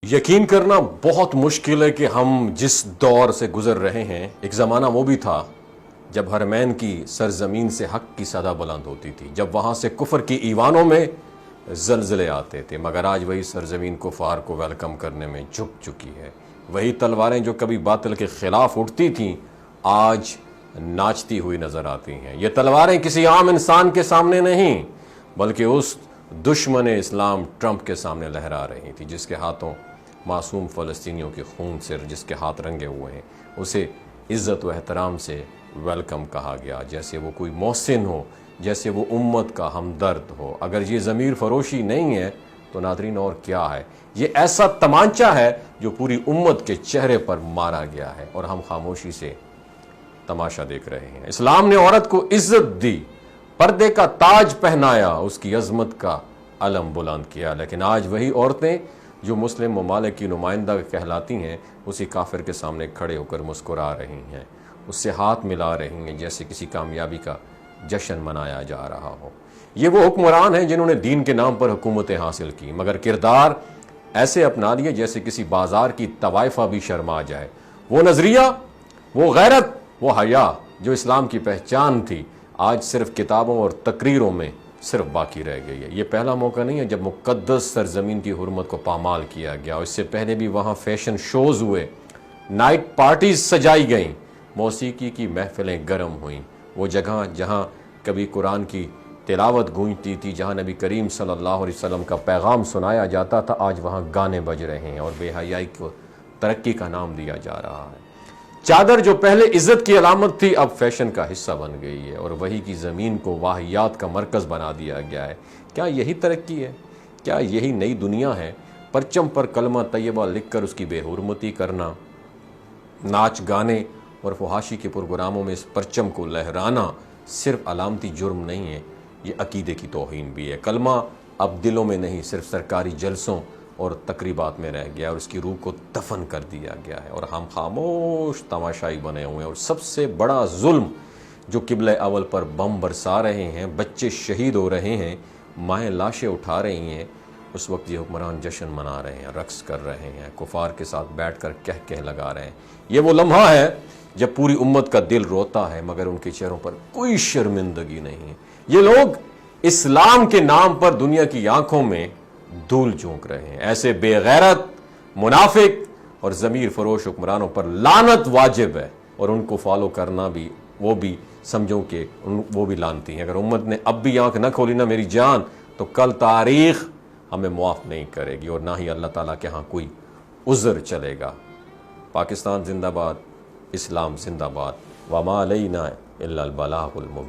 یقین کرنا بہت مشکل ہے کہ ہم جس دور سے گزر رہے ہیں، ایک زمانہ وہ بھی تھا جب حرمین کی سرزمین سے حق کی صدا بلند ہوتی تھی، جب وہاں سے کفر کی ایوانوں میں زلزلے آتے تھے، مگر آج وہی سرزمین کفار کو ویلکم کرنے میں جھک چکی ہے۔ وہی تلواریں جو کبھی باطل کے خلاف اٹھتی تھیں آج ناچتی ہوئی نظر آتی ہیں۔ یہ تلواریں کسی عام انسان کے سامنے نہیں بلکہ اس دشمن اسلام ٹرمپ کے سامنے لہرا رہی تھی، جس کے ہاتھوں معصوم فلسطینیوں کے خون سے جس کے ہاتھ رنگے ہوئے ہیں، اسے عزت و احترام سے ویلکم کہا گیا، جیسے وہ کوئی محسن ہو، جیسے وہ امت کا ہمدرد ہو۔ اگر یہ ضمیر فروشی نہیں ہے تو ناظرین اور کیا ہے؟ یہ ایسا تمانچہ ہے جو پوری امت کے چہرے پر مارا گیا ہے اور ہم خاموشی سے تماشا دیکھ رہے ہیں۔ اسلام نے عورت کو عزت دی، پردے کا تاج پہنایا، اس کی عظمت کا علم بلند کیا، لیکن آج وہی عورتیں جو مسلم ممالک کی نمائندہ کہلاتی ہیں اسی کافر کے سامنے کھڑے ہو کر مسکرا رہی ہیں، اس سے ہاتھ ملا رہی ہیں جیسے کسی کامیابی کا جشن منایا جا رہا ہو۔ یہ وہ حکمران ہیں جنہوں نے دین کے نام پر حکومتیں حاصل کی، مگر کردار ایسے اپنا لیے جیسے کسی بازار کی طوائفہ بھی شرما جائے۔ وہ نظریہ، وہ غیرت، وہ حیا جو اسلام کی پہچان تھی آج صرف کتابوں اور تقریروں میں صرف باقی رہ گئی ہے۔ یہ پہلا موقع نہیں ہے جب مقدس سرزمین کی حرمت کو پامال کیا گیا، اس سے پہلے بھی وہاں فیشن شوز ہوئے، نائٹ پارٹیز سجائی گئیں، موسیقی کی محفلیں گرم ہوئیں۔ وہ جگہ جہاں کبھی قرآن کی تلاوت گونجتی تھی، جہاں نبی کریم صلی اللہ علیہ وسلم کا پیغام سنایا جاتا تھا، آج وہاں گانے بج رہے ہیں اور بے حیائی کو ترقی کا نام دیا جا رہا ہے۔ چادر جو پہلے عزت کی علامت تھی اب فیشن کا حصہ بن گئی ہے اور وہی کی زمین کو واہیات کا مرکز بنا دیا گیا ہے۔ کیا یہی ترقی ہے؟ کیا یہی نئی دنیا ہے؟ پرچم پر کلمہ طیبہ لکھ کر اس کی بے حرمتی کرنا، ناچ گانے اور فحاشی کے پروگراموں میں اس پرچم کو لہرانا صرف علامتی جرم نہیں ہے، یہ عقیدے کی توہین بھی ہے۔ کلمہ اب دلوں میں نہیں صرف سرکاری جلسوں اور تقریبات میں رہ گیا اور اس کی روح کو دفن کر دیا گیا ہے اور ہم خاموش تماشائی بنے ہوئے ہیں۔ اور سب سے بڑا ظلم جو قبلہ اول پر بم برسا رہے ہیں، بچے شہید ہو رہے ہیں، مائیں لاشیں اٹھا رہی ہیں، اس وقت یہ حکمران جشن منا رہے ہیں، رقص کر رہے ہیں، کفار کے ساتھ بیٹھ کر کہہ لگا رہے ہیں۔ یہ وہ لمحہ ہے جب پوری امت کا دل روتا ہے مگر ان کے چہروں پر کوئی شرمندگی نہیں ہے۔ یہ لوگ اسلام کے نام پر دنیا کی آنکھوں میں دھول جھونک رہے ہیں۔ ایسے بے غیرت، منافق اور ضمیر فروش حکمرانوں پر لعنت واجب ہے اور ان کو فالو کرنا بھی، وہ بھی سمجھو کہ وہ بھی لعنتی ہیں۔ اگر امت نے اب بھی آنکھ نہ کھولی نا میری جان، تو کل تاریخ ہمیں معاف نہیں کرے گی اور نہ ہی اللہ تعالیٰ کے ہاں کوئی عذر چلے گا۔ پاکستان زندہ باد، اسلام زندہ باد، وما علینا الا البلاغ المبین۔